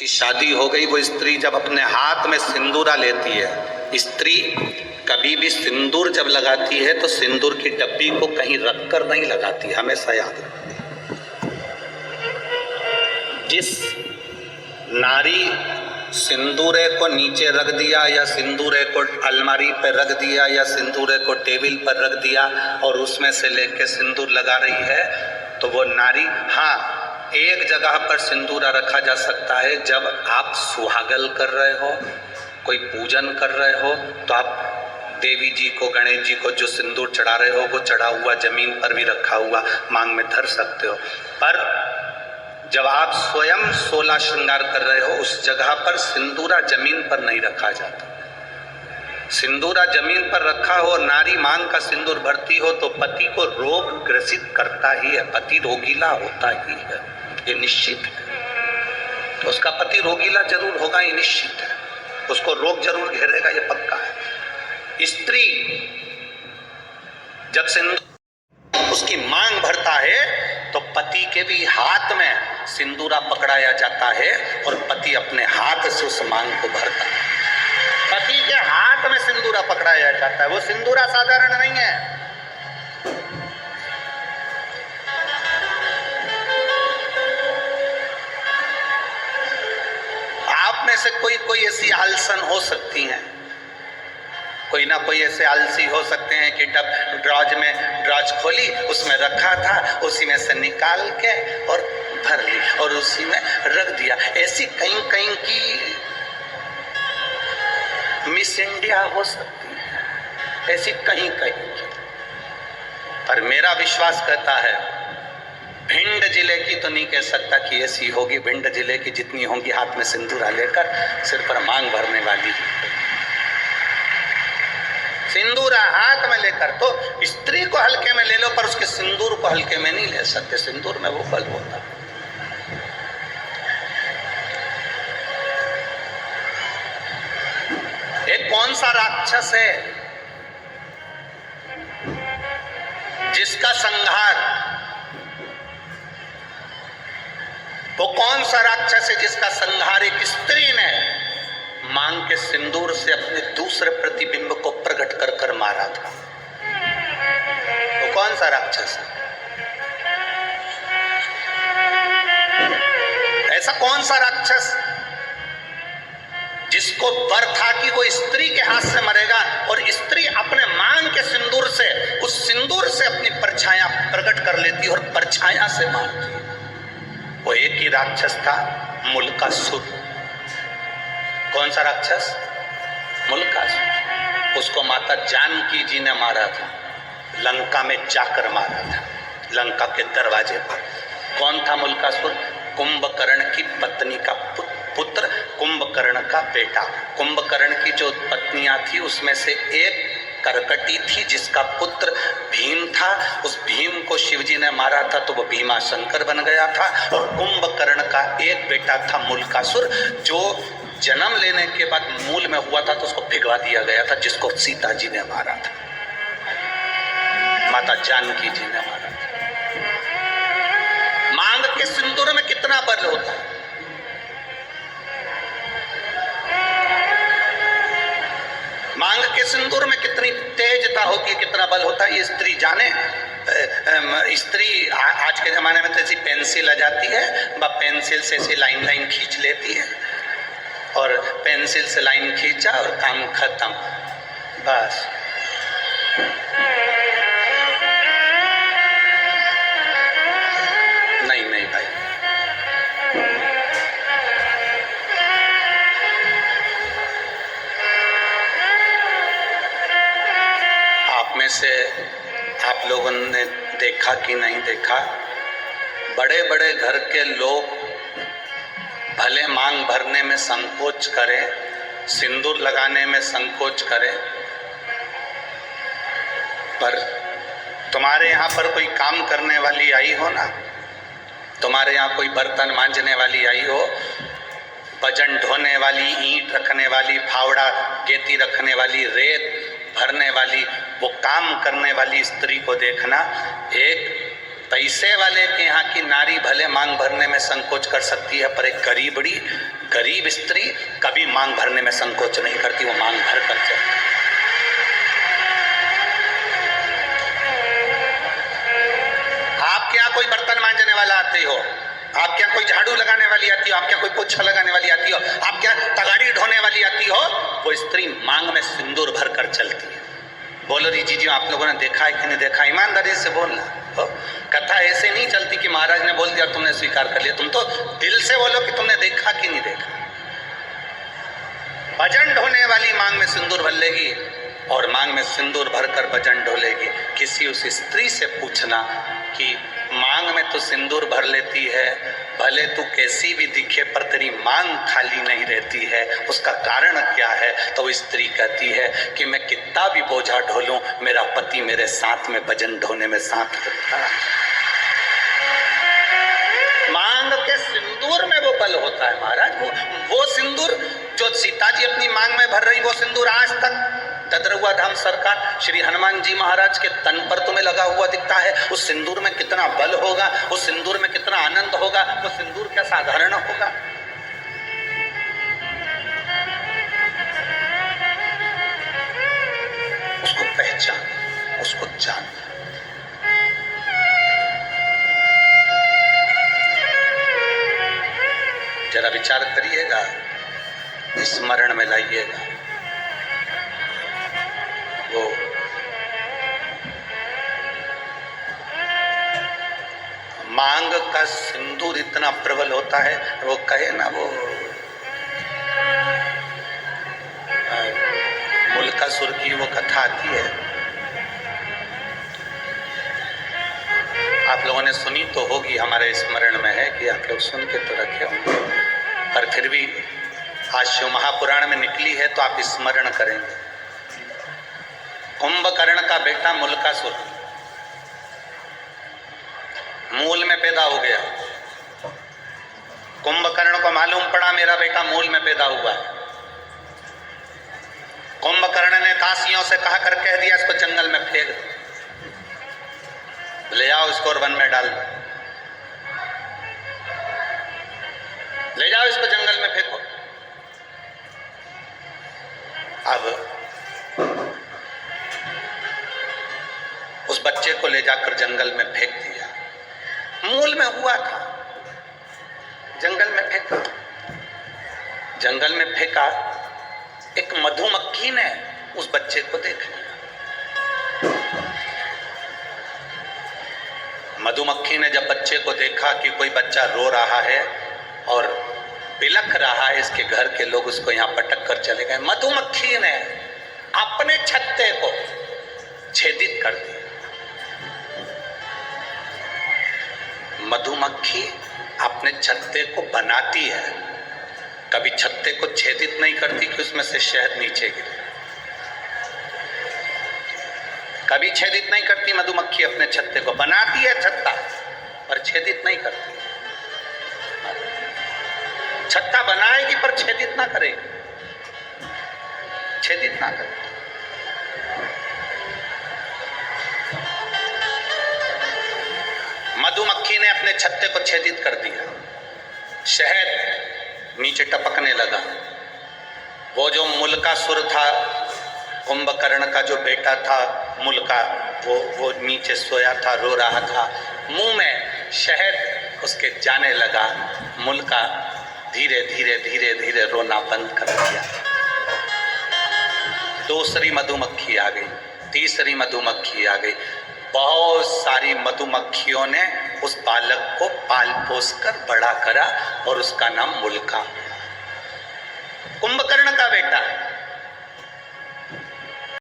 कि शादी हो गई, वो स्त्री जब अपने हाथ में सिंदूरा लेती है, स्त्री कभी भी सिंदूर जब लगाती है तो सिंदूर की डब्बी को कहीं रखकर नहीं लगाती, हमेशा याद रखती। जिस नारी सिंदूरे को नीचे रख दिया या सिंदूरे को अलमारी पर रख दिया या सिंदूरे को टेबल पर रख दिया और उसमें से लेके सिंदूर लगा रही है, तो वो नारी, हाँ, एक जगह पर सिंदूरा रखा जा सकता है, जब आप सुहागल कर रहे हो, कोई पूजन कर रहे हो, तो आप देवी जी को, गणेश जी को जो सिंदूर चढ़ा रहे हो वो चढ़ा हुआ जमीन पर भी रखा हुआ मांग में धर सकते हो। पर जब आप स्वयं 16 श्रृंगार कर रहे हो, उस जगह पर सिंदूरा जमीन पर नहीं रखा जाता। सिंदूरा जमीन पर रखा हो, नारी मांग का सिंदूर भरती हो तो पति को रोग ग्रसित करता ही है, पति रोगीला होता ही है, ये निश्चित है। तो उसका पति रोगीला जरूर होगा, ये निश्चित है, उसको रोग जरूर घेरेगा, ये पक्का है। स्त्री जब सिंदूर उसकी मांग भरता है तो पति के भी हाथ में सिंदूरा पकड़ाया जाता है और पति अपने हाथ से उस मांग को भरता है। पति के हाथ में सिंदूरा पकड़ाया जाता है, वो सिंदूरा साधारण नहीं है। आप में से कोई ऐसी आलसन हो सकती हैं, कोई ना कोई ऐसे आलसी हो सकते हैं कि ड्रॉज खोली, उसमें रखा था, उसी में से निकाल के और भर ली और उसी में रख दिया। ऐसी कहीं की मिस इंडिया हो सकती है, ऐसी कहीं की। पर मेरा विश्वास कहता है, भिंड जिले की तो नहीं कह सकता कि ऐसी होगी, भिंड जिले की जितनी होंगी हाथ में सिंदूरा लेकर सिर पर मांग भरने वाली, सिंदूरा हाथ में लेकर। तो स्त्री को हल्के में ले लो, पर उसके सिंदूर को हल्के में नहीं ले सकते, सिंदूर में वो बल होता है। एक कौन सा राक्षस है जिसका संहार, वो कौन सा राक्षस है जिसका संहार एक स्त्री ने मांग के सिंदूर से अपने दूसरे प्रतिबिंब को प्रकट कर कर मारा था? वो कौन सा राक्षस है? ऐसा कौन सा राक्षस जिसको वर था कि वो स्त्री के हाथ से मरेगा और स्त्री अपने मांग के सिंदूर से, उस सिंदूर से अपनी परछाया प्रकट कर लेती और परछाया से मारती? वो एक ही राक्षस था, मुल्कासुर। कौन सा राक्षस? मुल्कासुर। उसको माता जानकी जी ने मारा था, लंका में जाकर मारा था, लंका के दरवाजे पर। कौन था मुल्कासुर? कुंभकर्ण की पत्नी का पुत्र, कुंभकर्ण का बेटा। कुंभकर्ण की जो पत्नियां थी उसमें से एक करकटी थी जिसका पुत्र भीम था। उस भीम को शिवजी ने मारा था तो वो भीमा शंकर बन गया था। और कुंभकर्ण का एक बेटा था मुल्कासुर, जो जन्म लेने के बाद मूल में हुआ था तो उसको भिगवा दिया गया था, जिसको सीता जी ने मारा था, माता जानकी जी ने मारा था। मांग के सिंदूर में कितना बल होता है? मांग के सिंदूर में कितनी तेजता होती है, कितना बल होता है, ये स्त्री जाने। स्त्री आज के जमाने में तो ऐसी पेंसिल आ जाती है, वह पेंसिल से ऐसी लाइन खींच लेती है और पेंसिल से लाइन खींचा और काम खत्म, बस। नहीं भाई, आप में से आप लोगों ने देखा कि नहीं देखा, बड़े बड़े घर के लोग भले मांग भरने में संकोच करें, सिंदूर लगाने में संकोच करें, पर तुम्हारे यहाँ पर कोई काम करने वाली आई हो ना, तुम्हारे यहाँ कोई बर्तन मांजने वाली आई हो, वजन ढोने वाली, ईंट रखने वाली, फावड़ा गेती रखने वाली, रेत भरने वाली, वो काम करने वाली स्त्री को देखना। एक पैसे वाले के यहाँ की नारी भले मांग भरने में संकोच कर सकती है, पर एक गरीब स्त्री कभी मांग भरने में संकोच नहीं करती, वो मांग भर कर चलती। आपके यहाँ कोई बर्तन मांजने वाला आते हो, आपके यहाँ कोई झाड़ू लगाने वाली आती हो, आपके यहाँ कोई पोछा लगाने वाली आती हो, आपके यहाँ तगाड़ी ढोने वाली आती हो, वो स्त्री मांग में सिंदूर भर कर चलती है। बोलो जी आप लोगों ने देखा है कि नहीं देखा? ईमानदारी से बोलना। कथा ऐसे नहीं चलती कि महाराज ने बोल दिया तुमने स्वीकार कर लिया। तुम तो दिल से बोलो कि तुमने देखा कि नहीं देखा। भजन ढोने वाली मांग में सिंदूर भर लेगी और मांग में सिंदूर भरकर भजन ढोलेगी। किसी उस स्त्री से पूछना कि मांग में तो सिंदूर भर लेती है, भले तू कैसी भी दिखे पर तेरी मांग खाली नहीं रहती है, उसका कारण क्या है? तो वो स्त्री कहती है कि मैं कितना भी बोझा ढोलूं, मेरा पति मेरे साथ में भजन ढोने में साथ रहता है। मांग के सिंदूर में वो बल होता है महाराज। वो सिंदूर जो सीता जी अपनी मांग में भर रही, वो सिंदूर आज तक ददरुआ धाम सरकार श्री हनुमान जी महाराज के तन पर तुम्हें लगा हुआ दिखता है। उस सिंदूर में कितना बल होगा, उस सिंदूर में कितना आनंद होगा, वो सिंदूर क्या साधारण होगा? उसको पहचान, उसको जान। जरा विचार करिएगा, स्मरण में लाइएगा। वो मांग का सिंदूर इतना प्रबल होता है, वो कहे ना, वो मुल्कासुर की वो कथा आती है, आप लोगों ने सुनी तो होगी, हमारे स्मरण में है कि आप लोग सुन के तो रखे होंगे, पर फिर भी आज शिव महापुराण में निकली है तो आप स्मरण करेंगे। कुंभकर्ण का बेटा मुल्कासुर मूल में पैदा हो गया। कुंभकर्ण को मालूम पड़ा मेरा बेटा मूल में पैदा हुआ है। कुंभकर्ण ने दासियों से कह दिया इसको जंगल में फेंक दो, ले जाओ इसको और वन में डाल दो, ले जाओ इसको जंगल में फेंको। अब उस बच्चे को ले जाकर जंगल में फेंक दिया। मूल में हुआ था, जंगल में फेंका। जंगल में फेंका, एक मधुमक्खी ने उस बच्चे को देख लिया। मधुमक्खी ने जब बच्चे को देखा कि कोई बच्चा रो रहा है और बिलख रहा है, इसके घर के लोग उसको यहाँ पटक कर चले गए। मधुमक्खी ने अपने छत्ते को छेदित कर दिया। मधुमक्खी अपने छत्ते को बनाती है, कभी छत्ते को छेदित नहीं करती कि उसमें से शहद नीचे गिरे। कभी छेदित नहीं करती मधुमक्खी, अपने छत्ते को बनाती है छत्ता, पर छेदित नहीं करती। छत्ता बनाएगी पर छेदित ना करेगी, छेदित ना करेगी। मधुमक्खी ने अपने छत्ते को छेदित कर दिया, शहद नीचे टपकने लगा। वो जो मुल्कासुर था, कुंभकर्ण का जो बेटा था मुल्का, वो नीचे सोया था, रो रहा था। मुंह में शहद उसके जाने लगा। मुल्का धीरे धीरे धीरे धीरे रोना बंद कर दिया। दूसरी मधुमक्खी आ गई, तीसरी मधुमक्खी आ गई। बहुत सारी मधुमक्खियों ने उस बालक को पाल पोस कर बड़ा करा और उसका नाम मुल्का, कुंभकर्ण का बेटा है।